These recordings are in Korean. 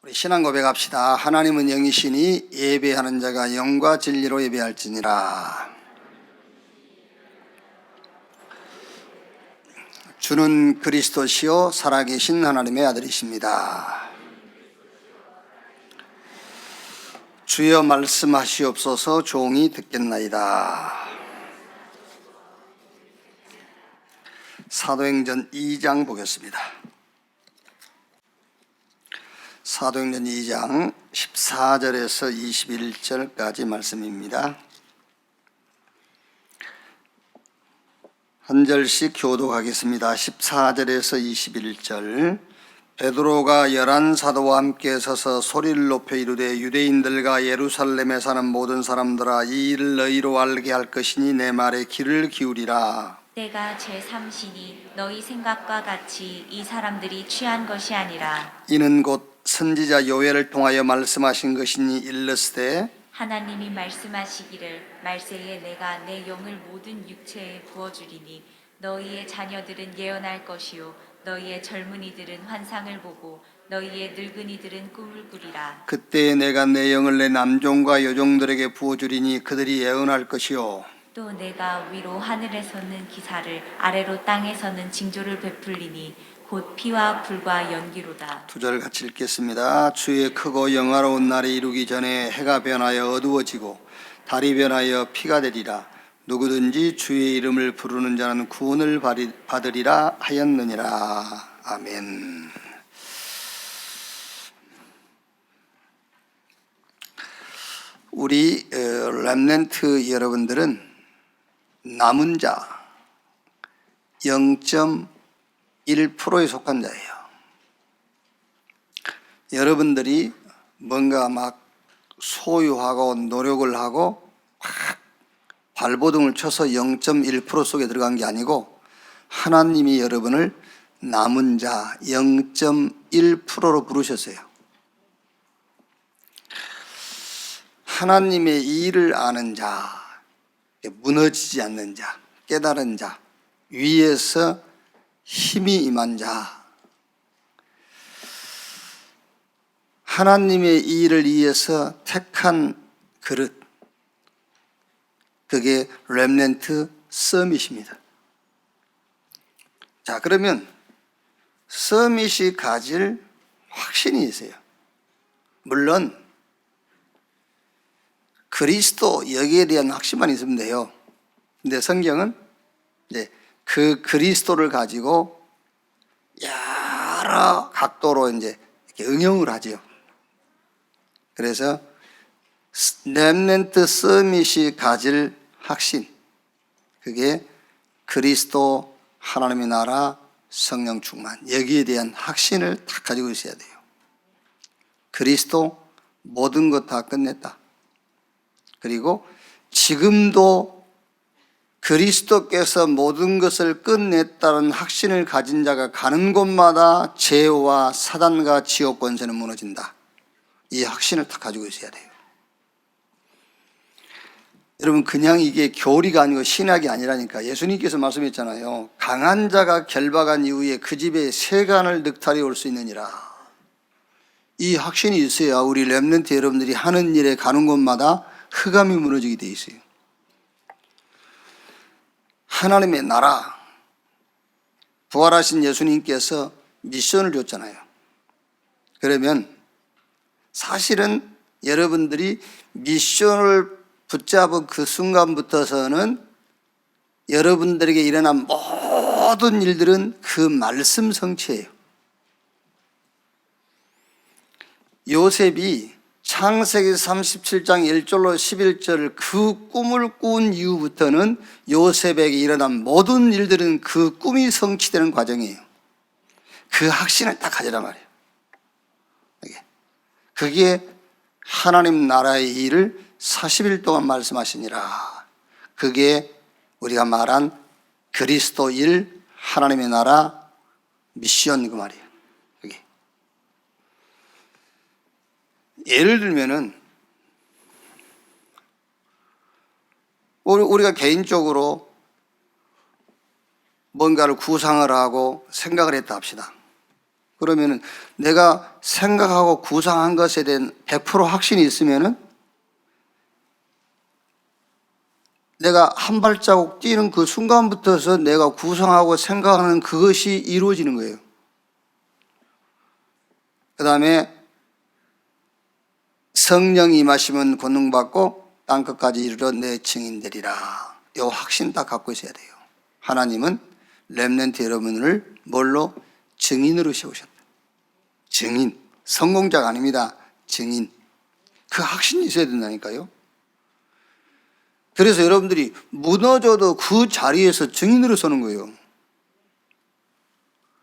우리 신앙 고백합시다. 하나님은 영이시니 예배하는 자가 영과 진리로 예배할지니라. 주는 그리스도시요 살아계신 하나님의 아들이십니다. 주여 말씀하시옵소서. 종이 듣겠나이다. 사도행전 2장 보겠습니다. 사도행전 2장 14절에서 21절까지 말씀입니다. 한 절씩 교독하겠습니다. 14절에서 21절. 베드로가 11사도와 함께 서서 소리를 높여 이르되 유대인들과 예루살렘에 사는 모든 사람들아, 이 일을 너희로 알게 할 것이니 내 말에 귀를 기울이라. 때가 제3시니 너희 생각과 같이 이 사람들이 취한 것이 아니라 이는 곧 선지자 요엘을 통하여 말씀하신 것이니 일렀으되 하나님이 말씀하시기를 말세에 내가 내 영을 모든 육체에 부어주리니 너희의 자녀들은 예언할 것이요 너희의 젊은이들은 환상을 보고 너희의 늙은이들은 꿈을 꾸리라. 그때에 내가 내 영을 내 남종과 여종들에게 부어주리니 그들이 예언할 것이요 또 내가 위로 하늘에서는 기사를 아래로 땅에서는 징조를 베풀리니 곧 피와 불과 연기로다. 2절 같이 읽겠습니다. 주의 크고 영화로운 날이 이루기 전에 해가 변하여 어두워지고 달이 변하여 피가 되리라. 누구든지 주의 이름을 부르는 자는 구원을 받으리라 하였느니라. 아멘. 우리 렘넌트 여러분들은 남은 자 0.1%에 속한 자예요. 여러분들이 뭔가 막 소유하고 노력을 하고 막 발버둥을 쳐서 0.1% 속에 들어간 게 아니고 하나님이 여러분을 남은 자 0.1%로 부르셨어요. 하나님의 일을 아는 자, 무너지지 않는 자, 깨달은 자, 위에서 힘이 임한 자, 하나님의 일을 위해서 택한 그릇, 그게 렘넌트 서밋입니다. 자, 그러면 서밋이 가질 확신이 있어요. 물론 그리스도 여기에 대한 확신만 있으면 돼요. 근데 성경은 이제 그 그리스도를 가지고 여러 각도로 이제 이렇게 응용을 하죠. 그래서 렘넌트 서밋이 가질 확신, 그게 그리스도, 하나님의 나라, 성령 충만, 여기에 대한 확신을 다 가지고 있어야 돼요. 그리스도 모든 것 다 끝냈다. 그리고 지금도 그리스도께서 모든 것을 끝냈다는 확신을 가진 자가 가는 곳마다 죄와 사단과 지옥 권세는 무너진다. 이 확신을 다 가지고 있어야 돼요. 여러분, 그냥 이게 교리가 아니고 신학이 아니라니까. 예수님께서 말씀했잖아요. 강한 자가 결박한 이후에 그 집에 세간을 늑탈이 올 수 있느니라. 이 확신이 있어야 우리 렘넌트 여러분들이 하는 일에 가는 곳마다 흑암이 무너지게 돼 있어요. 하나님의 나라, 부활하신 예수님께서 미션을 줬잖아요. 그러면 사실은 여러분들이 미션을 붙잡은 그 순간부터서는 여러분들에게 일어난 모든 일들은 그 말씀 성취예요. 요셉이 창세기 37장 1절로 11절 그 꿈을 꾼 이후부터는 요셉에게 일어난 모든 일들은 그 꿈이 성취되는 과정이에요. 그 확신을 딱 가지란 말이에요. 그게 하나님 나라의 일을 40일 동안 말씀하시니라. 그게 우리가 말한 그리스도 일, 하나님의 나라, 미션, 그 말이에요. 그게. 예를 들면은 우리가 개인적으로 뭔가를 구상을 하고 생각을 했다 합시다. 그러면은 내가 생각하고 구상한 것에 대한 100% 확신이 있으면은 내가 한 발자국 뛰는 그 순간부터서 내가 구상하고 생각하는 그것이 이루어지는 거예요. 그 다음에 성령이 임하시면 권능받고 땅끝까지 이르러 내 증인되리라. 이 확신 딱 갖고 있어야 돼요. 하나님은 렘넌트 여러분을 뭘로? 증인으로 세우셨다. 증인. 성공자가 아닙니다. 증인. 그 확신이 있어야 된다니까요. 그래서 여러분들이 무너져도 그 자리에서 증인으로 서는 거예요.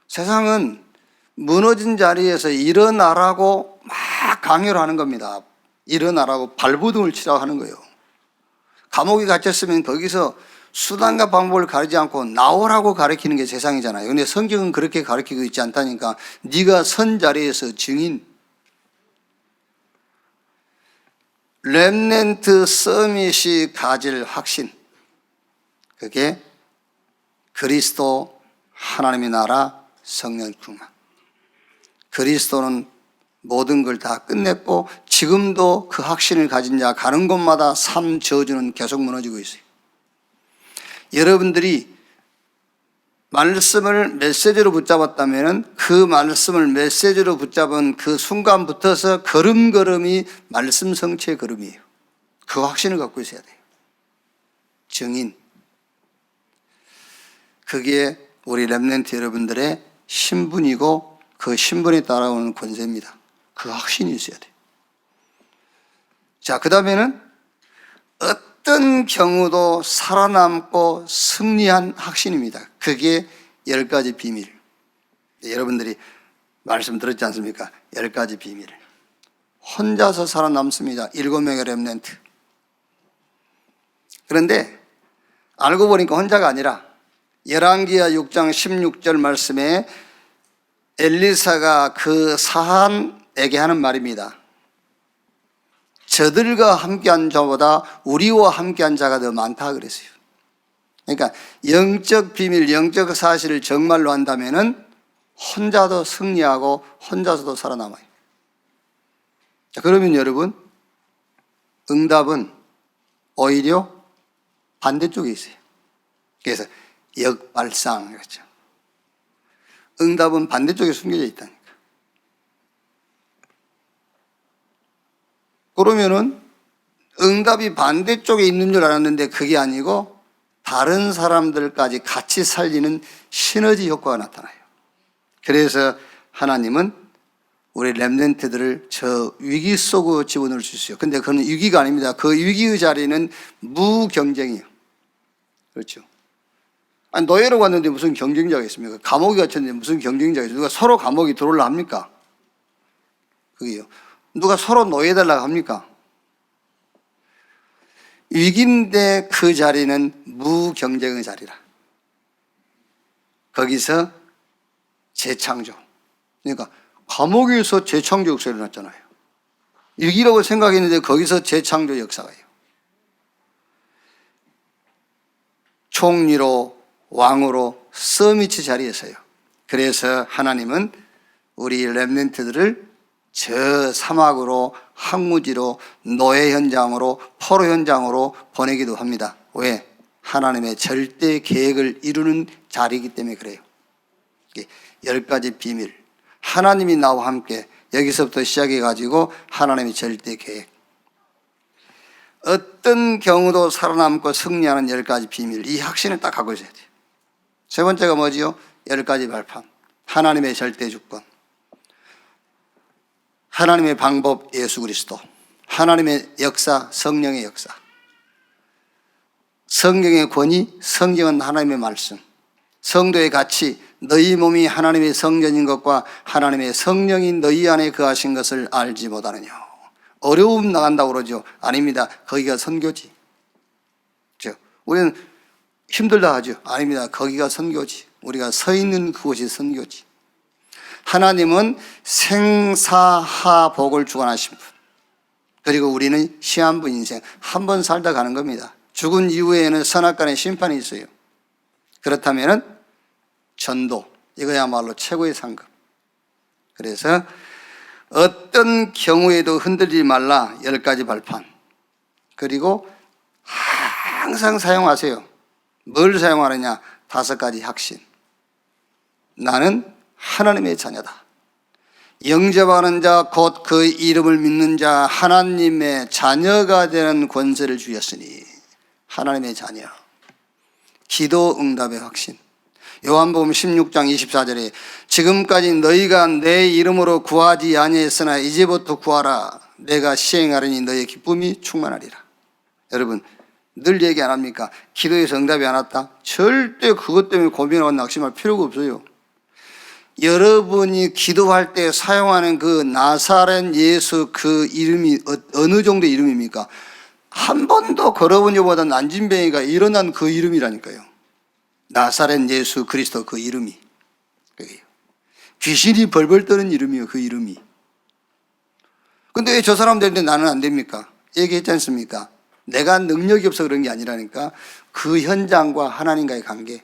세상은 무너진 자리에서 일어나라고 막 강요를 하는 겁니다. 일어나라고 발버둥을 치라고 하는 거예요. 감옥에 갇혔으면 거기서 수단과 방법을 가리지 않고 나오라고 가르치는 게 세상이잖아요. 근데 성경은 그렇게 가르치고 있지 않다니까. 네가 선 자리에서 증인. 렘넌트 서밋이 가질 확신, 그게 그리스도 하나님의 나라 성령 충만. 그리스도는 모든 걸 다 끝냈고 지금도 그 확신을 가진 자 가는 곳마다 삶 저주는 계속 무너지고 있어요. 여러분들이 말씀을 메시지로 붙잡았다면 그 말씀을 메시지로 붙잡은 그 순간부터서 걸음걸음이 말씀 성취의 걸음이에요. 그 확신을 갖고 있어야 돼요. 증인. 그게 우리 렘넌트 여러분들의 신분이고 그 신분에 따라오는 권세입니다. 그 확신이 있어야 돼요. 자, 그 다음에는 어떤 경우도 살아남고 승리한 확신입니다. 그게 10가지 비밀. 여러분들이 말씀 들었지 않습니까? 10가지 비밀. 혼자서 살아남습니다. 7명의 렘넌트. 그런데 알고 보니까 혼자가 아니라 열왕기하 6장 16절 말씀에 엘리사가 그 사한에게 하는 말입니다. 저들과 함께한 자보다 우리와 함께한 자가 더 많다 그랬어요. 그러니까 영적 비밀, 영적 사실을 정말로 한다면은 혼자도 승리하고 혼자서도 살아남아요. 자, 그러면 여러분, 응답은 오히려 반대쪽에 있어요. 그래서 역발상 그렇죠. 응답은 반대쪽에 숨겨져 있다니까. 그러면은 응답이 반대쪽에 있는 줄 알았는데 그게 아니고 다른 사람들까지 같이 살리는 시너지 효과가 나타나요. 그래서 하나님은 우리 렘넌트들을 저 위기 속으로 집어넣을 수 있어요. 근데 그건 위기가 아닙니다. 그 위기의 자리는 무경쟁이에요. 그렇죠. 아니, 노예로 갔는데 무슨 경쟁자가 있습니까? 감옥에 갇혔는데 무슨 경쟁자가 있습니까? 누가 서로 감옥에 들어오려 합니까? 그게요. 누가 서로 노예해달라고 합니까? 위기인데 그 자리는 무경쟁의 자리라. 거기서 재창조. 그러니까 감옥에서 재창조 역사가 일어났잖아요. 위기라고 생각했는데 거기서 재창조 역사가요. 총리로 왕으로 서밋 자리에서요. 그래서 하나님은 우리 렘넌트들을 저 사막으로 항무지로 노예 현장으로 포로 현장으로 보내기도 합니다. 왜? 하나님의 절대 계획을 이루는 자리이기 때문에 그래요. 10가지 비밀. 하나님이 나와 함께 여기서부터 시작해가지고 하나님의 절대 계획. 어떤 경우도 살아남고 승리하는 10가지 비밀. 이 확신을 딱 갖고 있어야 돼요. 세 번째가 뭐지요? 10가지 발판. 하나님의 절대 주권. 하나님의 방법 예수 그리스도. 하나님의 역사 성령의 역사. 성경의 권위, 성경은 하나님의 말씀. 성도의 가치, 너희 몸이 하나님의 성전인 것과 하나님의 성령이 너희 안에 거하신 것을 알지 못하느냐. 어려움 나간다고 그러죠. 아닙니다. 거기가 선교지. 우리는 힘들다 하죠. 아닙니다. 거기가 선교지. 우리가 서 있는 그곳이 선교지. 하나님은 생사하 복을 주관하신 분. 그리고 우리는 시한부 인생 한 번 살다 가는 겁니다. 죽은 이후에는 선악간의 심판이 있어요. 그렇다면 전도, 이거야말로 최고의 상급. 그래서 어떤 경우에도 흔들리지 말라 10가지 발판. 그리고 항상 사용하세요. 뭘 사용하느냐? 5가지 확신. 나는 하나님의 자녀다. 영접하는 자 곧 그 이름을 믿는 자 하나님의 자녀가 되는 권세를 주셨으니 하나님의 자녀. 기도 응답의 확신. 요한복음 16장 24절에 지금까지 너희가 내 이름으로 구하지 아니했으나 이제부터 구하라. 내가 시행하려니 너희의 기쁨이 충만하리라. 여러분 늘 얘기 안 합니까? 기도에서 응답이 안 왔다? 절대 그것 때문에 고민하고 낙심할 필요가 없어요. 여러분이 기도할 때 사용하는 그 나사렛 예수 그 이름이 어느 정도의 이름입니까? 한 번도 걸어본 적보다 난진뱅이가 일어난 그 이름이라니까요. 나사렛 예수 그리스도 그 이름이. 귀신이 벌벌 떠는 이름이에요. 그 이름이. 근데 왜 저 사람들인데 나는 안 됩니까? 얘기했지 않습니까? 내가 능력이 없어 그런 게 아니라니까. 그 현장과 하나님과의 관계.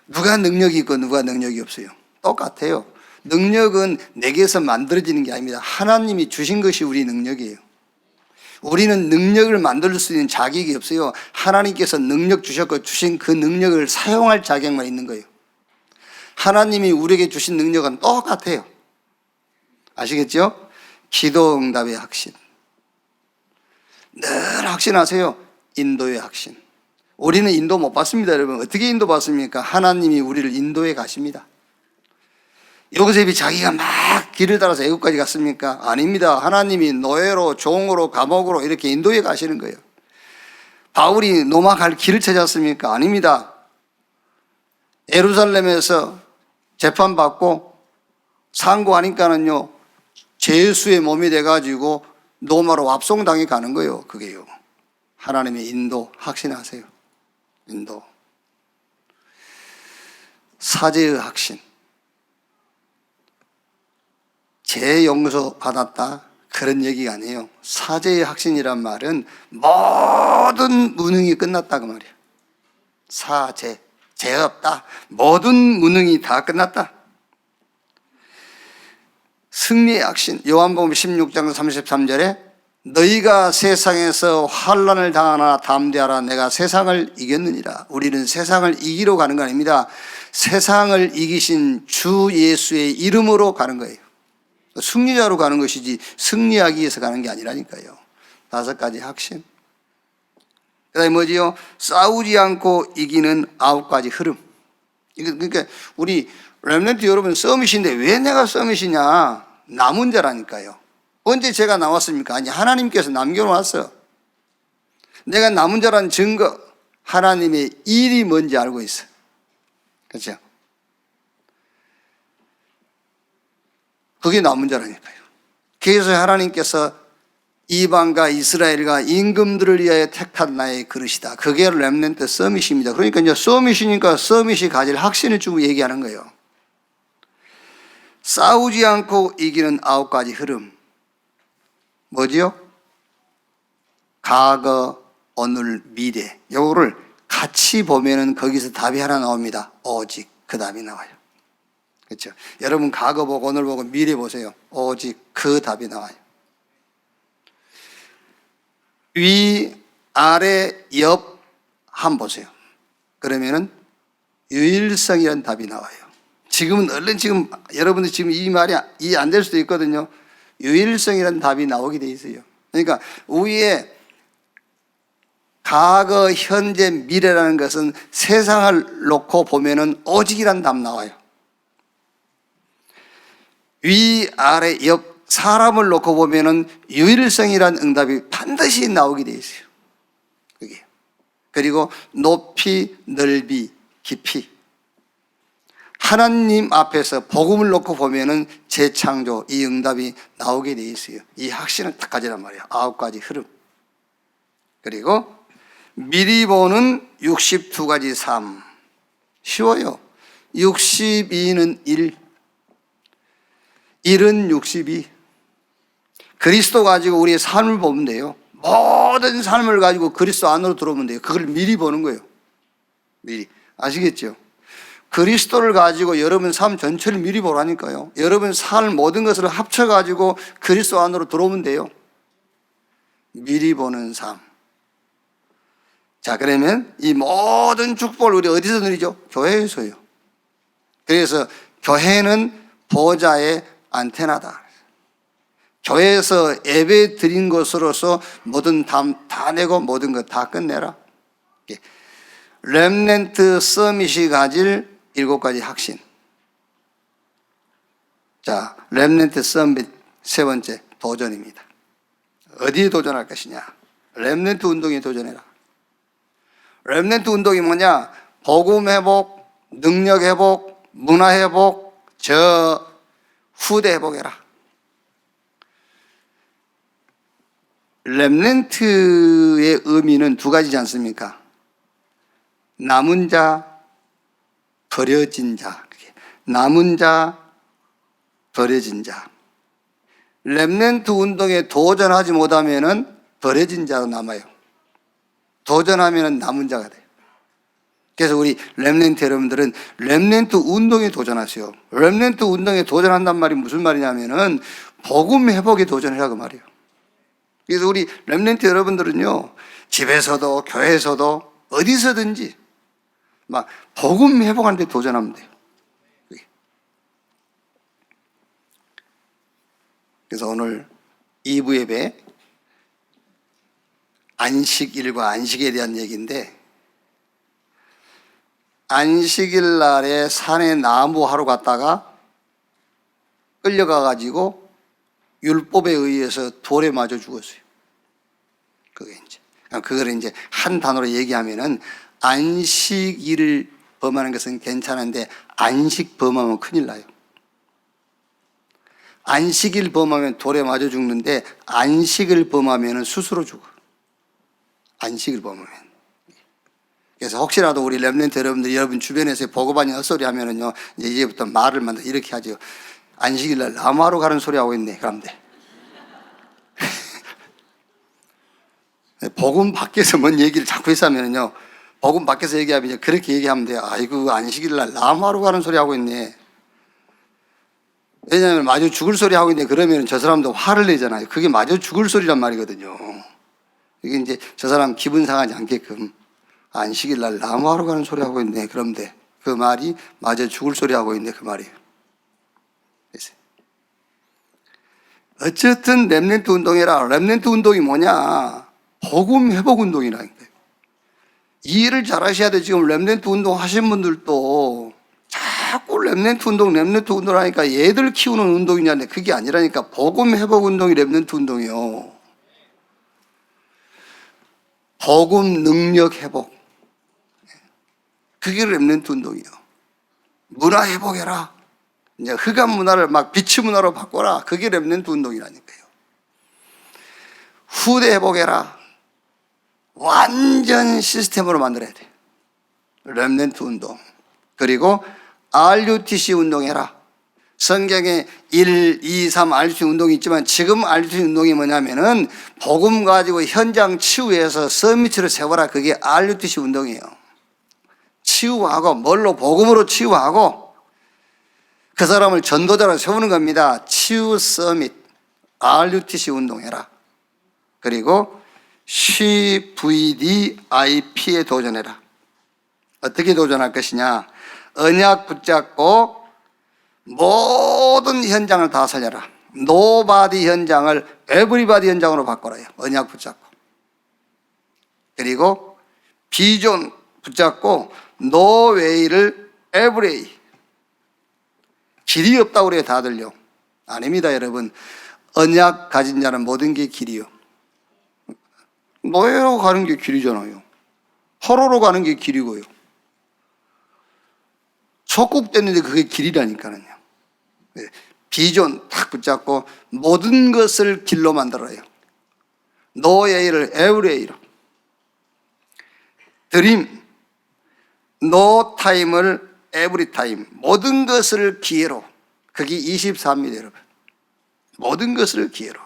누가 능력이 있고 누가 능력이 없어요. 똑같아요. 능력은 내게서 만들어지는 게 아닙니다. 하나님이 주신 것이 우리 능력이에요. 우리는 능력을 만들 수 있는 자격이 없어요. 하나님께서 능력 주셨고 주신 그 능력을 사용할 자격만 있는 거예요. 하나님이 우리에게 주신 능력은 똑같아요. 아시겠죠? 기도 응답의 확신. 늘 확신하세요. 인도의 확신. 우리는 인도 못 받습니다, 여러분. 어떻게 인도 받습니까? 하나님이 우리를 인도해 가십니다. 요셉이 자기가 막 길을 따라서 애국까지 갔습니까? 아닙니다. 하나님이 노예로, 종으로, 감옥으로 이렇게 인도해 가시는 거예요. 바울이 로마 갈 길을 찾았습니까? 아닙니다. 예루살렘에서 재판받고 상고하니까는요, 죄수의 몸이 돼가지고 로마로 압송당해 가는 거예요. 그게요. 하나님의 인도 확신하세요. 인도. 사죄의 확신. 죄 용서 받았다 그런 얘기가 아니에요. 사죄의 확신이란 말은 모든 무능이 끝났다 그 말이에요. 사죄, 죄 없다. 모든 무능이 다 끝났다. 승리의 확신. 요한복음 16장 33절에 너희가 세상에서 환난을 당하나 담대하라. 내가 세상을 이겼느니라. 우리는 세상을 이기러 가는 거 아닙니다. 세상을 이기신 주 예수의 이름으로 가는 거예요. 승리자로 가는 것이지 승리하기 위해서 가는 게 아니라니까요. 5가지 확신. 그 다음에 뭐지요? 싸우지 않고 이기는 9가지 흐름. 그러니까 우리 렘넌트 여러분 서밋인데 왜 내가 서밋이냐? 남은 자라니까요. 언제 제가 나왔습니까? 아니, 하나님께서 남겨놓았어. 내가 남은 자라는 증거, 하나님의 일이 뭔지 알고 있어. 그렇죠? 그게 남은 자라니까요. 그래서 하나님께서 이방과 이스라엘과 임금들을 위하여 택한 나의 그릇이다. 그게 렘넌트 서밋입니다. 그러니까 이제 서밋이니까 서밋이 가질 확신을 주고 얘기하는 거예요. 싸우지 않고 이기는 9가지 흐름. 뭐지요? 과거, 오늘, 미래. 요거를 같이 보면은 거기서 답이 하나 나옵니다. 오직 그 답이 나와요. 그렇죠? 여러분 과거 보고 오늘 보고 미래 보세요. 오직 그 답이 나와요. 위, 아래, 옆 한번 보세요. 그러면은 유일성이라는 답이 나와요. 지금은 얼른 지금 여러분들 지금 이 말이 이해 안 될 수도 있거든요. 유일성이라는 답이 나오게 돼 있어요. 그러니까 위에 과거, 현재, 미래라는 것은 세상을 놓고 보면은 오직이라는 답 나와요. 위, 아래, 옆 사람을 놓고 보면은 유일성이라는 응답이 반드시 나오게 돼 있어요. 그게. 그리고 높이, 넓이, 깊이. 하나님 앞에서 복음을 놓고 보면은 재창조, 이 응답이 나오게 돼 있어요. 이 확신을 딱 가지란 말이에요. 9가지 흐름. 그리고 미리 보는 62가지 삶. 쉬워요. 62는 1. 1은 62. 그리스도 가지고 우리의 삶을 보면 돼요. 모든 삶을 가지고 그리스도 안으로 들어오면 돼요. 그걸 미리 보는 거예요. 미리. 아시겠죠? 그리스도를 가지고 여러분 삶 전체를 미리 보라니까요. 여러분 살 모든 것을 합쳐가지고 그리스도 안으로 들어오면 돼요. 미리 보는 삶. 자, 그러면 이 모든 축복을 우리 어디서 누리죠? 교회에서요. 그래서 교회는 보좌의 안테나다. 교회에서 예배 드린 것으로서 모든 담 다 내고 모든 것 다 끝내라. 렘넌트 서밋이 가질 7가지 확신. 자, 렘넌트 서밋 세 번째, 도전입니다. 어디에 도전할 것이냐? 렘넌트 운동에 도전해라. 렘넌트 운동이 뭐냐? 복음 회복, 능력 회복, 문화 회복, 후대 회복해라. 렘넌트의 의미는 2가지지 않습니까? 남은 자, 버려진 자. 남은 자, 버려진 자. 렘넌트 운동에 도전하지 못하면 버려진 자로 남아요. 도전하면 남은 자가 돼요. 그래서 우리 렘넌트 여러분들은 렘넌트 운동에 도전하세요. 렘넌트 운동에 도전한단 말이 무슨 말이냐면은 복음 회복에 도전하라고 말이에요. 그래서 우리 렘넌트 여러분들은요, 집에서도 교회에서도 어디서든지 막 복음 회복하는 데 도전하면 돼요. 그래서 오늘 2부 예배 안식일과 안식에 대한 얘기인데, 안식일 날에 산에 나무 하러 갔다가 끌려가 가지고 율법에 의해서 돌에 맞아 죽었어요. 그걸 이제 한 단어로 얘기하면은 안식일을 범하는 것은 괜찮은데 안식 범하면 큰일 나요. 안식일 범하면 돌에 맞아 죽는데 안식을 범하면 스스로 죽어. 안식을 범하면. 그래서 혹시라도 우리 렘넌트 여러분들이 여러분 주변에서 보고반이 헛소리 하면은요, 이제부터 말을 만들어 이렇게 하죠. 안식일 날 나무하러 가는 소리 하고 있네. 그러면 돼. 복음 밖에서 뭔 얘기를 자꾸 해서 하면은요, 복음 밖에서 얘기하면 그렇게 얘기하면 돼요. 아이고, 안식일 날 나무하러 가는 소리 하고 있네. 왜냐하면 마저 죽을 소리 하고 있는데 그러면 저 사람도 화를 내잖아요. 그게 마저 죽을 소리란 말이거든요. 이게 이제 저 사람 기분 상하지 않게끔 안식일 날 나무하러 가는 소리 하고 있네. 그럼 돼. 그 말이 마저 죽을 소리 하고 있네. 그 말이에요. 어쨌든 렘넌트 운동이라. 렘넌트 운동이 뭐냐? 복음 회복 운동이라는 거예요. 이해를 잘 하셔야 돼요. 지금 렘넌트 운동 하신 분들도 자꾸 렘넌트 운동 하니까 얘들 키우는 운동이냐는데 그게 아니라니까. 복음 회복 운동이 렘넌트 운동이요. 복음 능력 회복. 그게 렘넌트 운동이요. 문화 회복해라. 이제 흑암 문화를 막 빛의 문화로 바꿔라. 그게 렘넌트 운동이라니까요. 후대 회복해라. 완전 시스템으로 만들어야 돼. 렘넌트 운동. 그리고 RUTC 운동해라. 성경에 1, 2, 3 RUTC 운동이 있지만 지금 RUTC 운동이 뭐냐면은 복음 가지고 현장 치유해서 서밋을 세워라. 그게 RUTC 운동이에요. 치유하고 뭘로? 복음으로 치유하고 그 사람을 전도자로 세우는 겁니다. 치유 서밋 RUTC 운동해라. 그리고 CVDIP에 도전해라. 어떻게 도전할 것이냐? 언약 붙잡고 모든 현장을 다 살려라. 노바디 현장을 에브리바디 현장으로 바꿔라요. 언약 붙잡고. 그리고 비전 붙잡고 노웨이를 에브리웨이. 길이 없다고 그래요. 다들요. 아닙니다, 여러분. 언약 가진 자는 모든 게 길이요. 노예로 가는 게 길이잖아요. 포로로 가는 게 길이고요. 속국됐는데 그게 길이라니까요. 비전 딱 붙잡고 모든 것을 길로 만들어요. 노예를 에브리웨이로. 드림, 노 타임을 에브리 타임. 모든 것을 기회로. 그게 24입니다, 여러분. 모든 것을 기회로.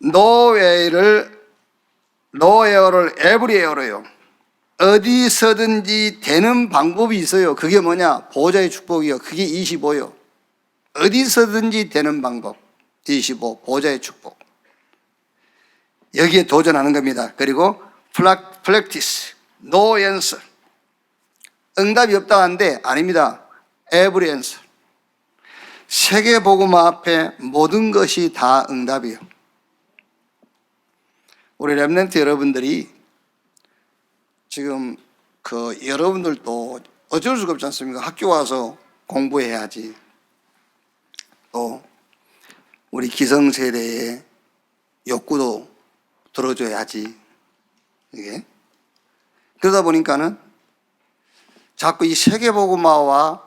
노웨이를 에브리웨어로요. 어디서든지 되는 방법이 있어요. 그게 뭐냐? 보호자의 축복이요. 그게 25요. 어디서든지 되는 방법. 25, 보호자의 축복. 여기에 도전하는 겁니다. 그리고 practice, no answer. 응답이 없다 하는데 아닙니다. every answer. 세계복음 앞에 모든 것이 다 응답이에요. 우리 렘넌트 여러분들이 지금 여러분들도 어쩔 수가 없지 않습니까? 학교 와서 공부해야지. 또 우리 기성세대의 욕구도 들어줘야지. 이게 그러다 보니까는 자꾸 이 세계복음화와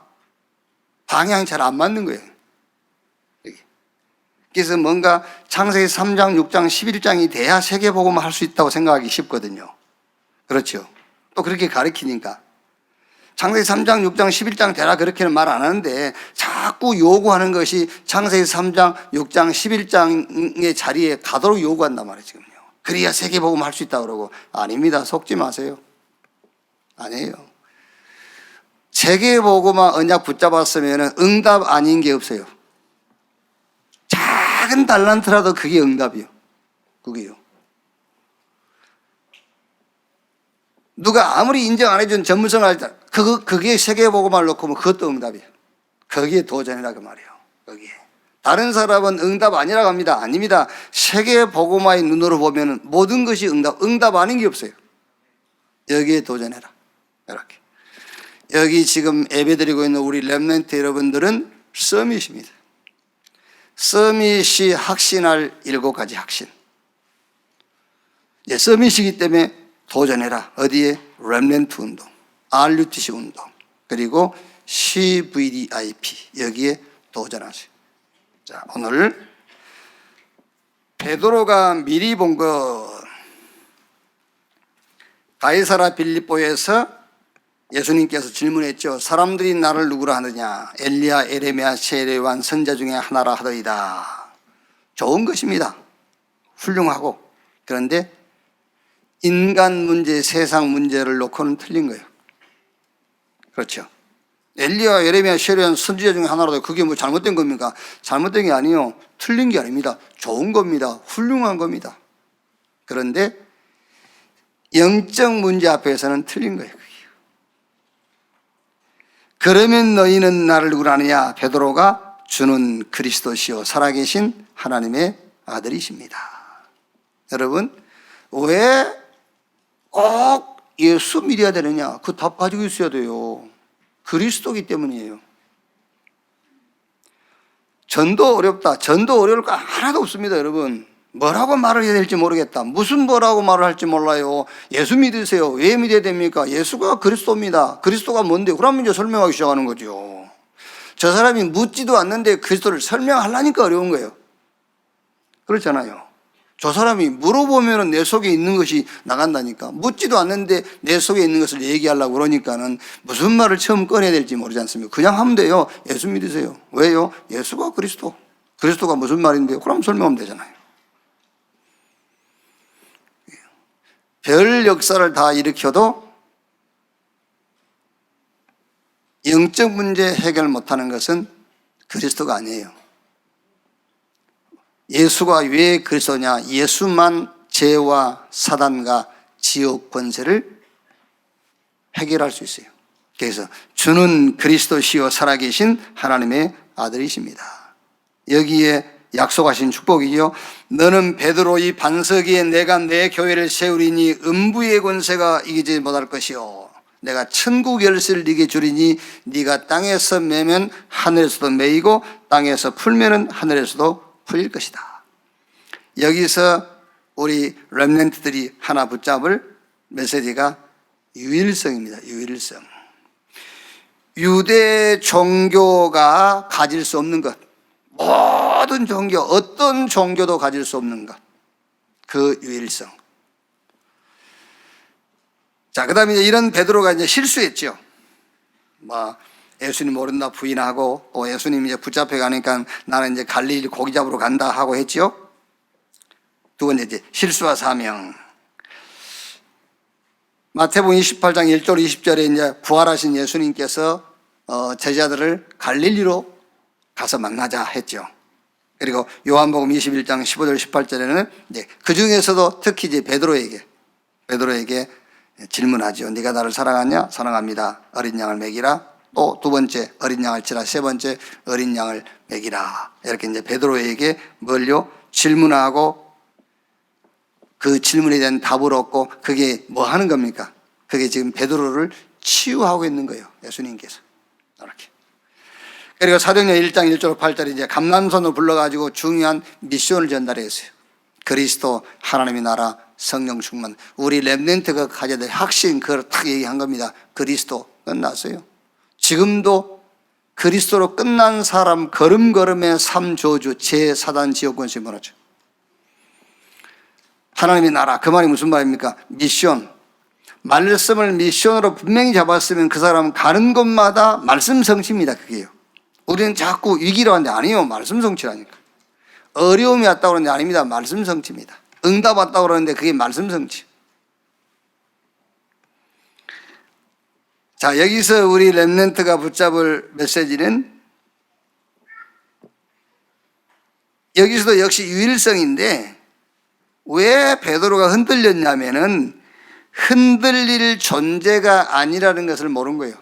방향이 잘 안 맞는 거예요. 그래서 뭔가 창세기 3장, 6장, 11장이 돼야 세계복음화 할 수 있다고 생각하기 쉽거든요. 그렇죠. 또 그렇게 가르치니까. 창세기 3장, 6장, 11장 되라 그렇게는 말 안 하는데 자꾸 요구하는 것이 창세기 3장, 6장, 11장의 자리에 가도록 요구한단 말이에요, 지금요. 그래야 세계복음화 할 수 있다고 그러고. 아닙니다. 속지 마세요. 아니에요. 세계복음화 언약 붙잡았으면 응답 아닌 게 없어요. 작은 달란트라도 그게 응답이요. 그게요. 누가 아무리 인정 안 해준 전문성을 할 때, 그게 세계복음화를 놓고 보면 그것도 응답이에요. 거기에 도전이라 그 말이에요. 거기에. 다른 사람은 응답 아니라고 합니다. 아닙니다. 세계복음화의 눈으로 보면 모든 것이 응답 아닌 게 없어요. 여기에 도전해라. 이렇게. 여기 지금 예배드리고 있는 우리 렘넌트 여러분들은 서밋입니다. 서밋이 확신할 7가지 확신. 이제 서밋이기 때문에 도전해라. 어디에? 렘넌트 운동, RUTC 운동, 그리고 CVDIP. 여기에 도전하세요. 자, 오늘 베드로가 미리 본 것, 가이사라 빌립보에서 예수님께서 질문했죠. 사람들이 나를 누구라 하느냐? 엘리야, 에레미야, 세례요한 선자 중에 하나라 하더이다. 좋은 것입니다. 훌륭하고. 그런데 인간 문제, 세상 문제를 놓고는 틀린 거예요. 그렇죠. 엘리야, 에레미야, 세례요한 선지자 중에 하나라도 그게 뭐 잘못된 겁니까? 잘못된 게 아니에요. 틀린 게 아닙니다. 좋은 겁니다. 훌륭한 겁니다. 그런데 영적 문제 앞에서는 틀린 거예요. 그러면 너희는 나를 누구라 하느냐? 베드로가 주는 그리스도시요 살아계신 하나님의 아들이십니다. 여러분, 왜 꼭 예수 믿어야 되느냐? 그 답 가지고 있어야 돼요. 그리스도기 때문이에요. 전도 어렵다. 전도 어려울 거 하나도 없습니다, 여러분. 뭐라고 말을 해야 될지 모르겠다. 뭐라고 말을 할지 몰라요. 예수 믿으세요. 왜 믿어야 됩니까? 예수가 그리스도입니다. 그리스도가 뭔데? 그러면 이제 설명하기 시작하는 거죠. 저 사람이 묻지도 않는데 그리스도를 설명하려니까 어려운 거예요. 그렇잖아요. 저 사람이 물어보면 내 속에 있는 것이 나간다니까. 묻지도 않는데 내 속에 있는 것을 얘기하려고 그러니까는 무슨 말을 처음 꺼내야 될지 모르지 않습니까? 그냥 하면 돼요. 예수 믿으세요. 왜요? 예수가 그리스도. 그리스도가 무슨 말인데요? 그럼 설명하면 되잖아요. 별 역사를 다 일으켜도 영적 문제 해결 못하는 것은 그리스도가 아니에요. 예수가 왜 그리스도냐? 예수만 죄와 사단과 지옥 권세를 해결할 수 있어요. 그래서 주는 그리스도시요 살아계신 하나님의 아들이십니다. 여기에 약속하신 축복이요. 너는 베드로 이 반석 위에 내가 내 교회를 세우리니 음부의 권세가 이기지 못할 것이요. 내가 천국 열쇠를 네게 주리니 네가 땅에서 매면 하늘에서도 매이고 땅에서 풀면은 하늘에서도 풀릴 것이다. 여기서 우리 렘넌트들이 하나 붙잡을 메시지가 유일성입니다. 유일성. 유대 종교가 가질 수 없는 것, 모든 종교, 어떤 종교도 가질 수 없는 것, 그 유일성. 자, 그 다음에 이런 베드로가 이제 실수했죠. 예수님 모른다 부인하고, 또 예수님 이제 붙잡혀 가니까 나는 이제 갈릴리 고기 잡으러 간다 하고 했죠. 두 번째 이제 실수와 사명. 마태복음 28장 1절 20절에 이제 부활하신 예수님께서 제자들을 갈릴리로 가서 만나자 했죠. 그리고 요한복음 21장 15절 18절에는 이제 그 중에서도 특히 이제 베드로에게 질문하죠. 네가 나를 사랑하냐? 사랑합니다. 어린 양을 먹이라. 또 두 번째 어린 양을 치라. 세 번째 어린 양을 먹이라. 이렇게 이제 베드로에게 뭘요? 질문하고 그 질문에 대한 답을 얻고 그게 뭐 하는 겁니까? 그게 지금 베드로를 치유하고 있는 거예요. 예수님께서. 이렇게. 그리고 사도행전 1장 1절 8절에 이제 감람손을 불러가지고 중요한 미션을 전달했어요. 그리스도 하나님의 나라 성령 충만. 우리 렘넌트가 가져야 될 확신 그걸 딱 얘기한 겁니다. 그리스도 끝났어요. 지금도 그리스도로 끝난 사람 걸음걸음의 삶 저주 제4단 지옥 권세 무너져. 하나님의 나라 그 말이 무슨 말입니까? 미션. 말씀을 미션으로 분명히 잡았으면 그 사람은 가는 곳마다 말씀 성취입니다. 그게요. 우리는 자꾸 위기로 하는데 아니에요. 말씀 성취라니까. 어려움이 왔다고 그러는데 아닙니다. 말씀 성취입니다. 응답 왔다고 그러는데 그게 말씀 성취. 자, 여기서 우리 렘넌트가 붙잡을 메시지는 여기서도 역시 유일성인데 왜 베드로가 흔들렸냐면은 흔들릴 존재가 아니라는 것을 모른 거예요.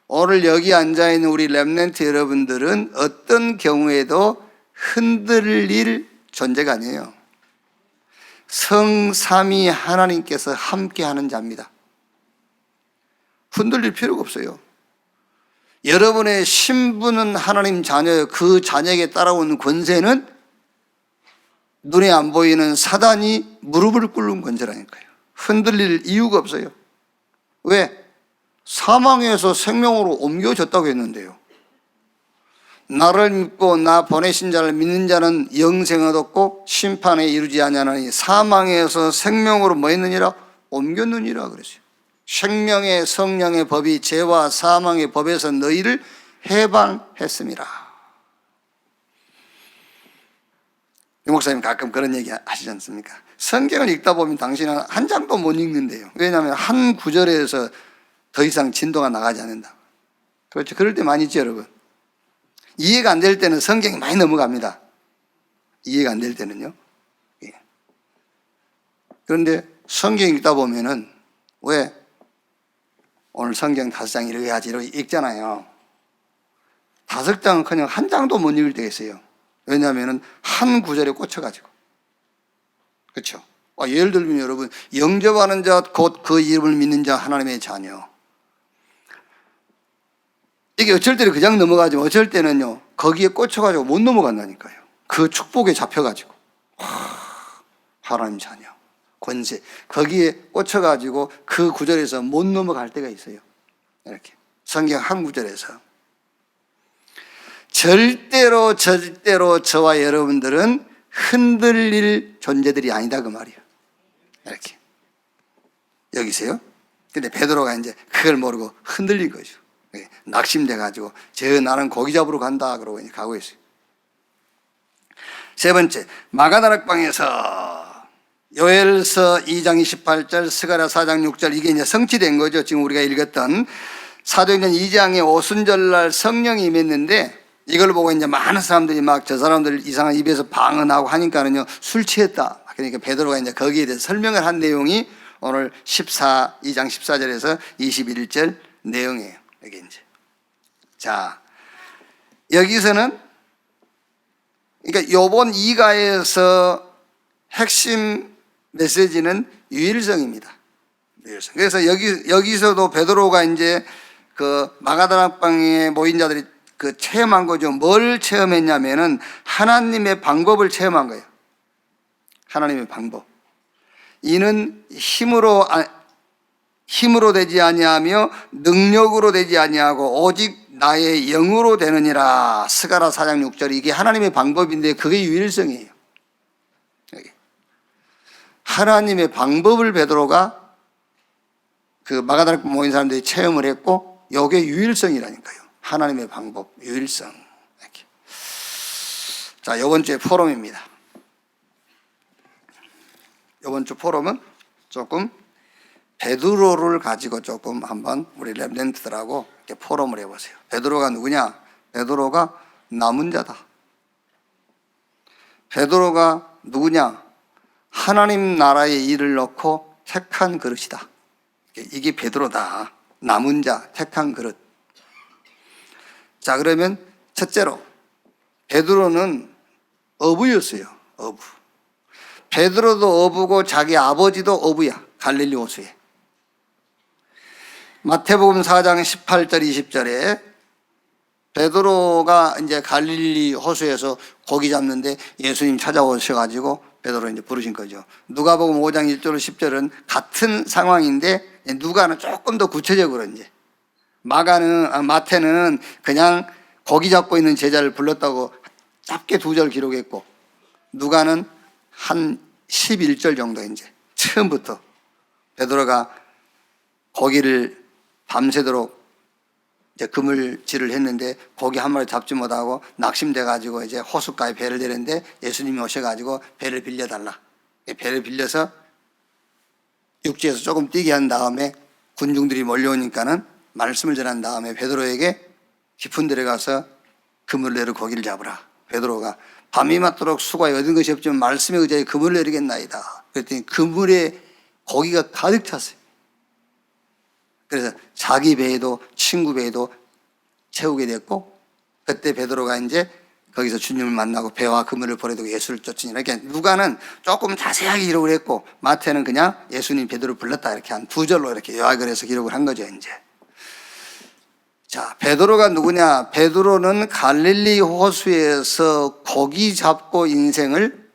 오늘 여기 앉아있는 우리 렘넌트 여러분들은 어떤 경우에도 흔들릴 존재가 아니에요. 성삼위 하나님께서 함께하는 자입니다. 흔들릴 필요가 없어요. 여러분의 신분은 하나님 자녀예요. 그 자녀에게 따라오는 권세는 눈에 안 보이는 사단이 무릎을 꿇는 권세라니까요. 흔들릴 이유가 없어요. 왜? 사망에서 생명으로 옮겨졌다고 했는데요. 나를 믿고 나 보내신 자를 믿는 자는 영생을 얻고 심판에 이르지 아니하나니 사망에서 생명으로 뭐 했느니라? 옮겼느니라 그랬어요. 생명의 성령의 법이 죄와 사망의 법에서 너희를 해방했습니다. 유 목사님 가끔 그런 얘기 하시지 않습니까? 성경을 읽다 보면 당신은 한 장도 못 읽는데요. 왜냐하면 한 구절에서 더 이상 진도가 나가지 않는다. 그렇죠. 그럴 때 많이 있죠, 여러분. 이해가 안 될 때는 성경이 많이 넘어갑니다. 이해가 안 될 때는요. 예. 그런데 성경 읽다 보면은 왜 오늘 성경 5장 읽어야지 이러고 읽잖아요. 5장은 그냥 한 장도 못 읽을 때가 있어요. 왜냐하면 한 구절에 꽂혀가지고. 그렇죠. 예를 들면 여러분 영접하는 자 곧 그 이름을 믿는 자 하나님의 자녀. 이게 어쩔 때는 그냥 넘어가지만 어쩔 때는요 거기에 꽂혀가지고 못 넘어간다니까요. 그 축복에 잡혀가지고 하나님 자녀 권세 거기에 꽂혀가지고 그 구절에서 못 넘어갈 때가 있어요. 이렇게 성경 한 구절에서 절대로 저와 여러분들은 흔들릴 존재들이 아니다 그 말이에요. 이렇게 여기세요. 근데 베드로가 이제 그걸 모르고 흔들린 거죠. 낙심돼가지고 나는 고기 잡으러 간다 그러고 이제 가고 있어요. 세 번째 마가다락방에서 요엘서 2장 28절 스가랴 4장 6절 이게 이제 성취된 거죠. 지금 우리가 읽었던 사도행전 2장의 오순절날 성령이 임했는데 이걸 보고 이제 많은 사람들이 막 저 사람들 이상한 입에서 방언하고 하니까는요 술 취했다. 그러니까 베드로가 이제 거기에 대해서 설명을 한 내용이 오늘 2장 14절에서 21절 내용이에요. 여기 이제 자 여기서는 그러니까 요번 2가에서 핵심 메시지는 유일성입니다. 유일성. 그래서 여기서도 베드로가 이제 그 마가다락방에 모인 자들이 그 체험한 거죠. 뭘 체험했냐면은 하나님의 방법을 체험한 거예요. 하나님의 방법. 이는 힘으로 되지 아니하며 능력으로 되지 아니하고 오직 나의 영으로 되느니라. 스가랴 4장 6절 이게 하나님의 방법인데 그게 유일성이에요. 여기. 하나님의 방법을 베드로가 그 마가다락방 모인 사람들이 체험을 했고 이게 유일성이라니까요. 하나님의 방법, 유일성. 이렇게. 자, 이번 주에 포럼입니다. 이번 주 포럼은 조금 베드로를 가지고 조금 한번 우리 렘넌트들하고 이렇게 포럼을 해보세요. 베드로가 누구냐? 베드로가 남은 자다. 베드로가 누구냐? 하나님 나라의 일을 넣고 택한 그릇이다. 이게 베드로다. 남은 자, 택한 그릇. 자, 그러면 첫째로 베드로는 어부였어요. 어부. 베드로도 어부고 자기 아버지도 어부야. 갈릴리 호수에. 마태복음 4장 18절 20절에 베드로가 이제 갈릴리 호수에서 고기 잡는데 예수님 찾아오셔가지고 베드로 이제 부르신 거죠. 누가복음 5장 1절 10절은 같은 상황인데 누가는 조금 더 구체적으로 이제 마태는 그냥 고기 잡고 있는 제자를 불렀다고 짧게 2절 기록했고 누가는 한 11절 정도 이제 처음부터 베드로가 고기를 밤새도록 이제 그물질을 했는데 고기 한 마리 잡지 못하고 낙심돼 가지고 이제 호숫가에 배를 내렸는데 예수님이 오셔가지고 배를 빌려달라. 배를 빌려서 육지에서 조금 뛰게 한 다음에 군중들이 몰려오니까는 말씀을 전한 다음에 베드로에게 깊은 데에 가서 그물 내려 고기를 잡으라. 베드로가 밤이 맞도록 수고에 얻은 것이 없지만 말씀에 의지하여 그물을 내리겠나이다. 그랬더니 그물에 고기가 가득 찼어요. 그래서 자기 배에도 친구 배에도 채우게 됐고 그때 베드로가 이제 거기서 주님을 만나고 배와 그물을 버려두고 예수를 쫓으니 이렇게 누가는 조금 자세하게 기록을 했고 마태는 그냥 예수님 베드로를 불렀다 이렇게 한 2절로 이렇게 요약을 해서 기록을 한 거죠 이제. 자, 베드로가 누구냐? 베드로는 갈릴리 호수에서 고기 잡고 인생을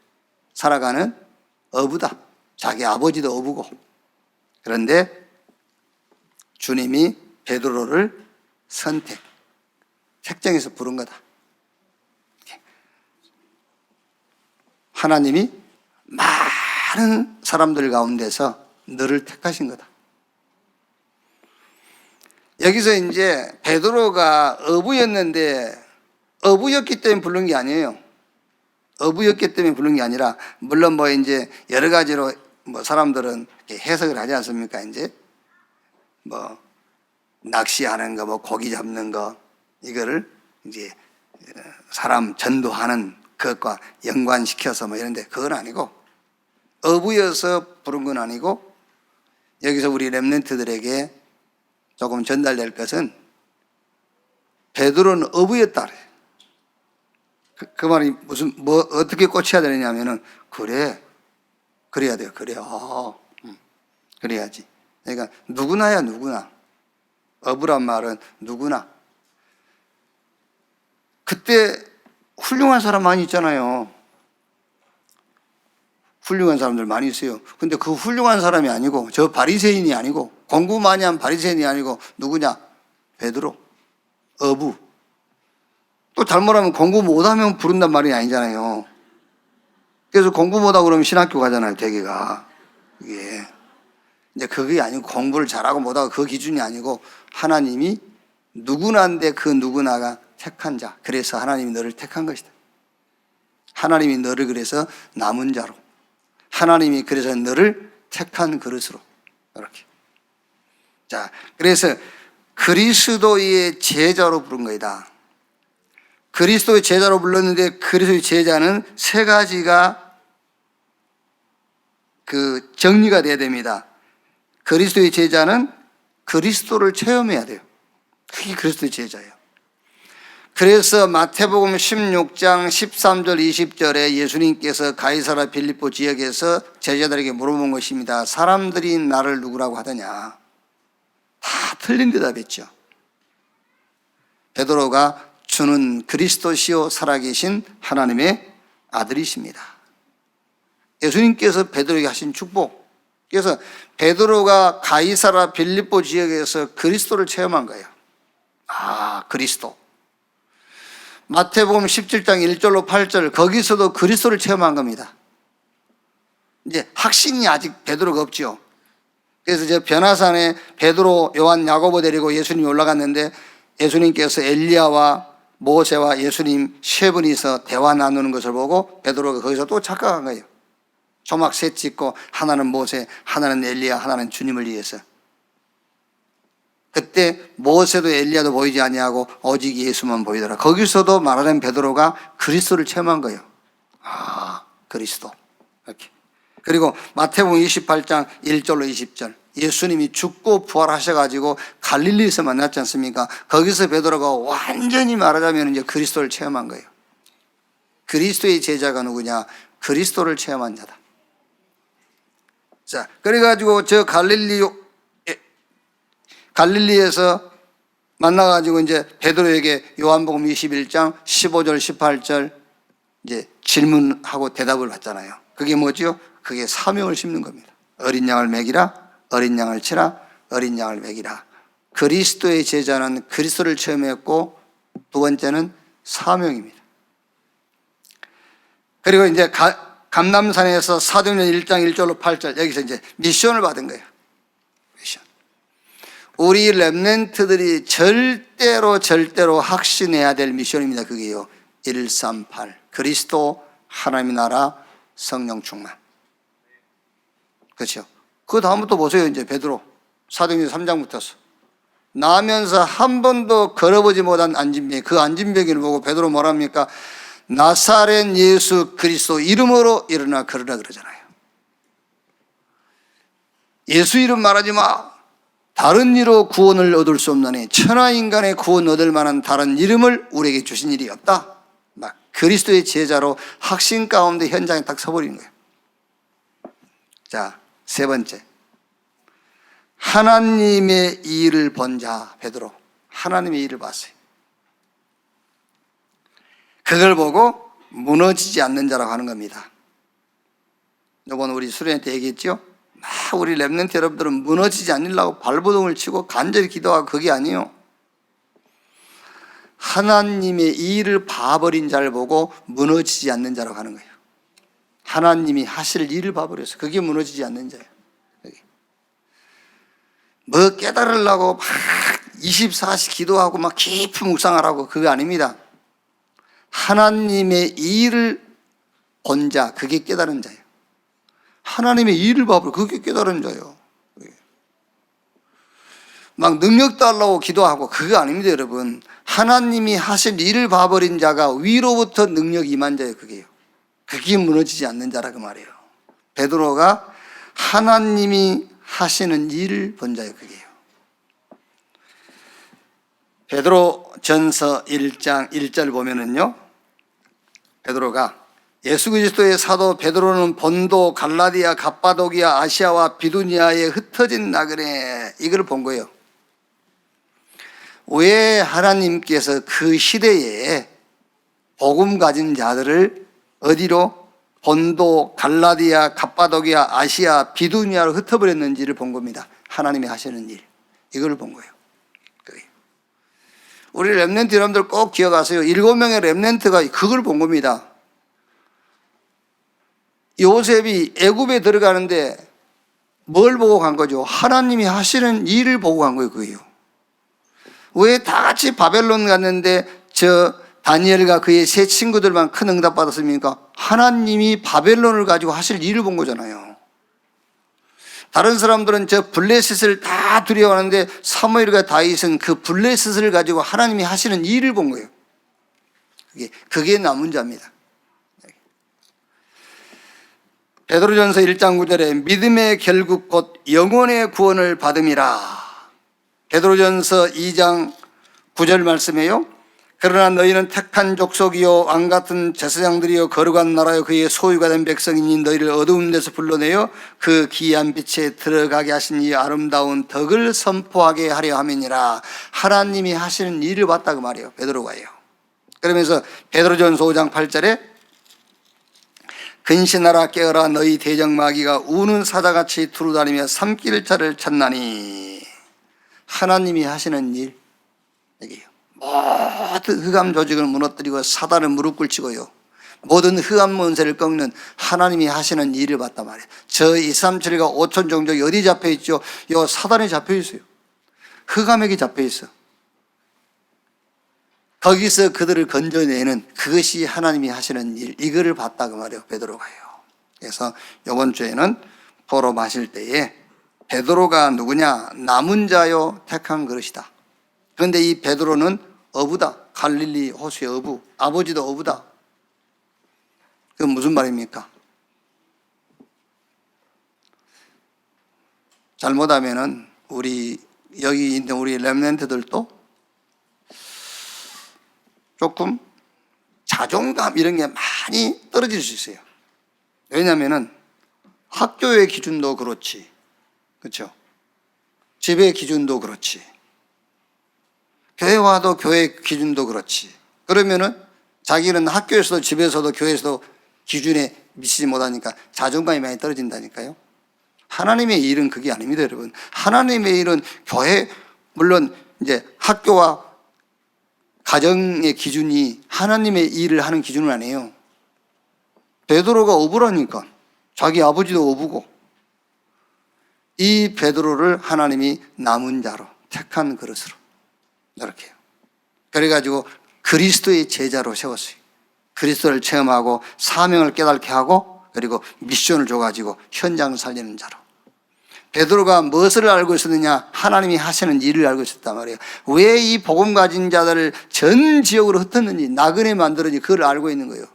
살아가는 어부다. 자기 아버지도 어부고. 그런데 주님이 베드로를 택정해서 부른 거다. 하나님이 많은 사람들 가운데서 너를 택하신 거다. 여기서 이제 베드로가 어부였는데 어부였기 때문에 부른 게 아니에요. 어부였기 때문에 부른 게 아니라 물론 뭐 이제 여러 가지로 뭐 사람들은 해석을 하지 않습니까? 이제 뭐 낚시하는 거, 뭐 고기 잡는 거 이거를 이제 사람 전도하는 그것과 연관시켜서 뭐 이런데 그건 아니고 어부여서 부른 건 아니고 여기서 우리 렘넌트들에게 조금 전달될 것은 베드로는 어부였다. 그 말이 무슨 뭐 어떻게 꽂혀야 되느냐면은 그래야 돼요. 그래야지. 그러니까 누구나야 누구나 어부란 말은 누구나 그때 훌륭한 사람 많이 있잖아요. 훌륭한 사람들 많이 있어요. 근데 그 훌륭한 사람이 아니고 저 바리새인이 아니고 공부 많이 한 바리새인이 아니고 누구냐? 베드로. 어부. 또 잘못하면 공부 못하면 부른단 말이 아니잖아요. 그래서 공부 못하고 그러면 신학교 가잖아요. 대개가. 이게 이제 그게 아니고 공부를 잘하고 못하고 그 기준이 아니고 하나님이 누구나인데 그 누구나가 택한 자. 그래서 하나님이 너를 택한 것이다. 하나님이 너를 그래서 남은 자로. 하나님이 그래서 너를 택한 그릇으로. 이렇게. 자, 그래서 그리스도의 제자로 부른 거이다. 그리스도의 제자로 불렀는데 그리스도의 제자는 3가지가 그 정리가 돼야 됩니다. 그리스도의 제자는 그리스도를 체험해야 돼요. 그게 그리스도의 제자예요. 그래서 마태복음 16장 13절 20절에 예수님께서 가이사라 빌립보 지역에서 제자들에게 물어본 것입니다. 사람들이 나를 누구라고 하더냐? 다 틀린 대답했죠. 베드로가 주는 그리스도시요 살아계신 하나님의 아들이십니다. 예수님께서 베드로에게 하신 축복. 그래서 베드로가 가이사라 빌립보 지역에서 그리스도를 체험한 거예요. 아, 그리스도. 마태복음 17장 1절로 8절 거기서도 그리스도를 체험한 겁니다. 이제 확신이 아직 베드로가 없죠. 그래서 저 변화산에 베드로, 요한, 야고보 데리고 예수님이 올라갔는데 예수님께서 엘리야와 모세와 예수님 3분이서 대화 나누는 것을 보고 베드로가 거기서 또 착각한 거예요. 조막 셋 짓고 하나는 모세, 하나는 엘리야, 하나는 주님을 위해서. 그때 모세도 엘리야도 보이지 아니하고 오직 예수만 보이더라. 거기서도 말하자면 베드로가 그리스도를 체험한 거예요. 아, 그리스도. 이렇게. 그리고 마태복음 28장 1절로 20절. 예수님이 죽고 부활하셔가지고 갈릴리에서 만났지 않습니까? 거기서 베드로가 완전히 말하자면 이제 그리스도를 체험한 거예요. 그리스도의 제자가 누구냐? 그리스도를 체험한 자다. 자, 그래가지고 저 갈릴리에서 만나가지고 이제 베드로에게 요한복음 21장 15절 18절 이제 질문하고 대답을 받잖아요. 그게 뭐죠? 그게 사명을 씹는 겁니다. 어린 양을 먹이라, 어린 양을 치라, 어린 양을 먹이라. 그리스도의 제자는 그리스도를 체험했고, 두 번째는 사명입니다. 그리고 이제 감남산에서 사도행전 1장 1절로 8절 여기서 이제 미션을 받은 거예요. 미션. 우리 렘넌트들이 절대로 확신해야 될 미션입니다. 그게요. 138 그리스도 하나님의 나라 성령 충만. 그렇죠. 그 다음부터 보세요. 이제 베드로 사도행전 3장부터서 나면서 한 번도 걸어보지 못한 안진병, 그 안진병이를 보고 베드로 뭐랍니까? 나사렛 예수 그리스도 이름으로 일어나 걸으라 그러잖아요. 예수 이름 말하지 마. 다른 이로 구원을 얻을 수 없나니 천하인간의 구원 얻을 만한 다른 이름을 우리에게 주신 일이 없다. 막 그리스도의 제자로 확신 가운데 현장에 딱 서버리는 거예요. 자, 세 번째. 하나님의 일을 본 자, 베드로. 하나님의 일을 봤어요. 그걸 보고 무너지지 않는 자라고 하는 겁니다. 이번 우리 수련회 때 얘기했죠? 우리 렘넌트 여러분들은 무너지지 않으려고 발버둥을 치고 간절히 기도하고 그게 아니에요. 하나님의 일을 봐버린 자를 보고 무너지지 않는 자라고 하는 거예요. 하나님이 하실 일을 봐버려서 그게 무너지지 않는 자예요. 뭐 깨달으려고 막 24시 기도하고 막 깊은 묵상하라고 그거 아닙니다. 하나님의 일을 본 자, 그게 깨달은 자예요. 하나님의 일을 봐버려, 그게 깨달은 자예요. 막 능력 달라고 기도하고 그거 아닙니다, 여러분. 하나님이 하실 일을 봐버린 자가 위로부터 능력이 임한 자예요, 그게요. 그게 무너지지 않는 자라 그 말이에요. 베드로가 하나님이 하시는 일을 본 자예요, 그게요. 베드로 전서 1장 1절 보면은요, 베드로가 예수 그리스도의 사도 베드로는 본도, 갈라디아, 갑바도기아, 아시아와 비두니아에 흩어진 나그네, 이걸 본 거예요. 왜 하나님께서 그 시대에 복음 가진 자들을 어디로? 본도, 갈라디아, 갑바도기아, 아시아, 비두니아로 흩어버렸는지를 본 겁니다. 하나님이 하시는 일, 이걸 본 거예요. 우리 렘넌트 여러분들 꼭 기억하세요. 7명의 렘넌트가 그걸 본 겁니다. 요셉이 애굽에 들어가는데 뭘 보고 간 거죠? 하나님이 하시는 일을 보고 간 거예요, 그게요. 왜 다 같이 바벨론 갔는데 저 다니엘과 그의 세 친구들만 큰 응답 받았습니까? 하나님이 바벨론을 가지고 하실 일을 본 거잖아요. 다른 사람들은 저 블레셋을 다 두려워하는데 사무엘과 다윗은 그 블레셋을 가지고 하나님이 하시는 일을 본 거예요. 그게 남은 자입니다. 베드로전서 1장 9절에 믿음의 결국 곧 영혼의 구원을 받음이라. 베드로전서 2장 9절 말씀이에요. 그러나 너희는 택한 족속이요 왕 같은 제사장들이요 거룩한 나라요 그의 소유가 된 백성이니 너희를 어두운 데서 불러내어 그 기이한 빛에 들어가게 하신 이 아름다운 덕을 선포하게 하려 함이니라. 하나님이 하시는 일을 봤다 그 말이에요, 베드로가요. 그러면서 베드로전서 5장 8절에 근신하라 깨어라 너희 대적마귀가 우는 사자같이 두루다니며 삼킬자를 찾나니. 하나님이 하시는 일, 여기요. 모든 흑암 조직을 무너뜨리고 사단을 무릎 꿇치고요, 모든 흑암 문세를 꺾는 하나님이 하시는 일을 봤단 말이에요. 저 237과 5천 종족이 어디 잡혀 있죠? 요 사단에 잡혀 있어요. 흑암에게 잡혀 있어. 거기서 그들을 건져내는 그것이 하나님이 하시는 일, 이거를 봤다 그 말이에요, 베드로가요. 그래서 이번 주에는 포로 마실 때에 베드로가 누구냐? 남은 자요 택한 그릇이다. 그런데 이 베드로는 어부다. 갈릴리 호수의 어부. 아버지도 어부다. 그건 무슨 말입니까? 잘못하면은 우리 여기 있는 우리 렘넌트들도 조금 자존감 이런 게 많이 떨어질 수 있어요. 왜냐하면은 학교의 기준도 그렇지, 그렇죠? 집의 기준도 그렇지, 교회 와도 교회 기준도 그렇지. 그러면은 자기는 학교에서도 집에서도 교회에서도 기준에 미치지 못하니까 자존감이 많이 떨어진다니까요. 하나님의 일은 그게 아닙니다, 여러분. 하나님의 일은 교회, 물론 이제 학교와 가정의 기준이 하나님의 일을 하는 기준은 아니에요. 베드로가 어부라니까. 자기 아버지도 어부고. 이 베드로를 하나님이 남은 자로, 택한 그릇으로 이렇게 해요. 그래가지고 그리스도의 제자로 세웠어요. 그리스도를 체험하고 사명을 깨닫게 하고 그리고 미션을 줘가지고 현장을 살리는 자로. 베드로가 무엇을 알고 있었느냐? 하나님이 하시는 일을 알고 있었단 말이에요. 왜 이 복음 가진 자들을 전 지역으로 흩었는지, 나그네 만들었는지 그걸 알고 있는 거예요.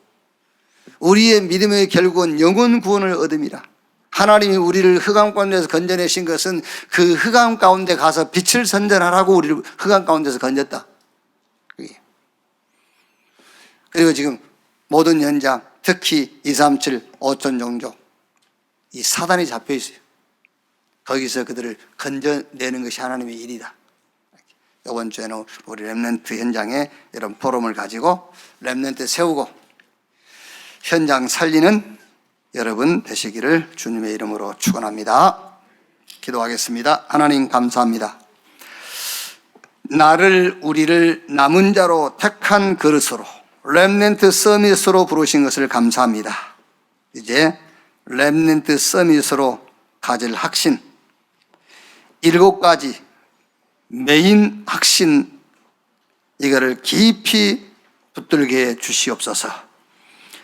우리의 믿음의 결국은 영혼 구원을 얻음이라. 하나님이 우리를 흑암 가운데서 건져내신 것은 그 흑암 가운데 가서 빛을 선전하라고 우리를 흑암 가운데서 건졌다. 그리고 지금 모든 현장, 특히 237, 5천 종족, 이 사단이 잡혀 있어요. 거기서 그들을 건져내는 것이 하나님의 일이다. 이번 주에는 우리 렘넌트 현장에 이런 포럼을 가지고 렘넌트 세우고 현장 살리는 여러분 되시기를 주님의 이름으로 축원합니다. 기도하겠습니다. 하나님 감사합니다. 나를 우리를 남은 자로 택한 그릇으로 렘넌트 서밋으로 부르신 것을 감사합니다. 이제 렘넌트 서밋으로 가질 확신 7가지 메인 확신 이거를 깊이 붙들게 해 주시옵소서.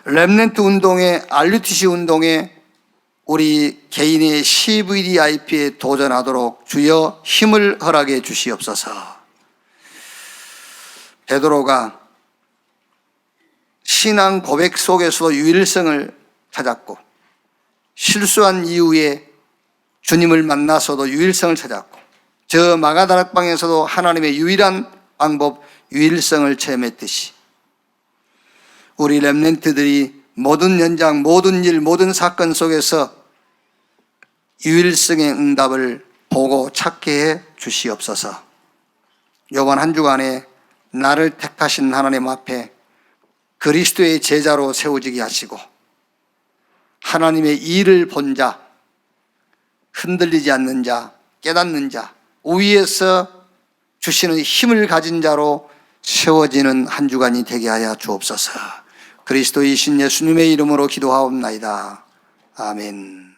렘넌트 운동에 RUTC 운동에 우리 개인의 CVDIP에 도전하도록 주여 힘을 허락해 주시옵소서. 베드로가 신앙 고백 속에서도 유일성을 찾았고 실수한 이후에 주님을 만나서도 유일성을 찾았고 저 마가다락방에서도 하나님의 유일한 방법, 유일성을 체험했듯이 우리 렘넌트들이 모든 현장, 모든 일, 모든 사건 속에서 유일성의 응답을 보고 찾게 해 주시옵소서. 이번 한 주간에 나를 택하신 하나님 앞에 그리스도의 제자로 세워지게 하시고 하나님의 일을 본 자, 흔들리지 않는 자, 깨닫는 자, 위에서 주시는 힘을 가진 자로 세워지는 한 주간이 되게 하여 주옵소서. 그리스도이신 예수님의 이름으로 기도하옵나이다. 아멘.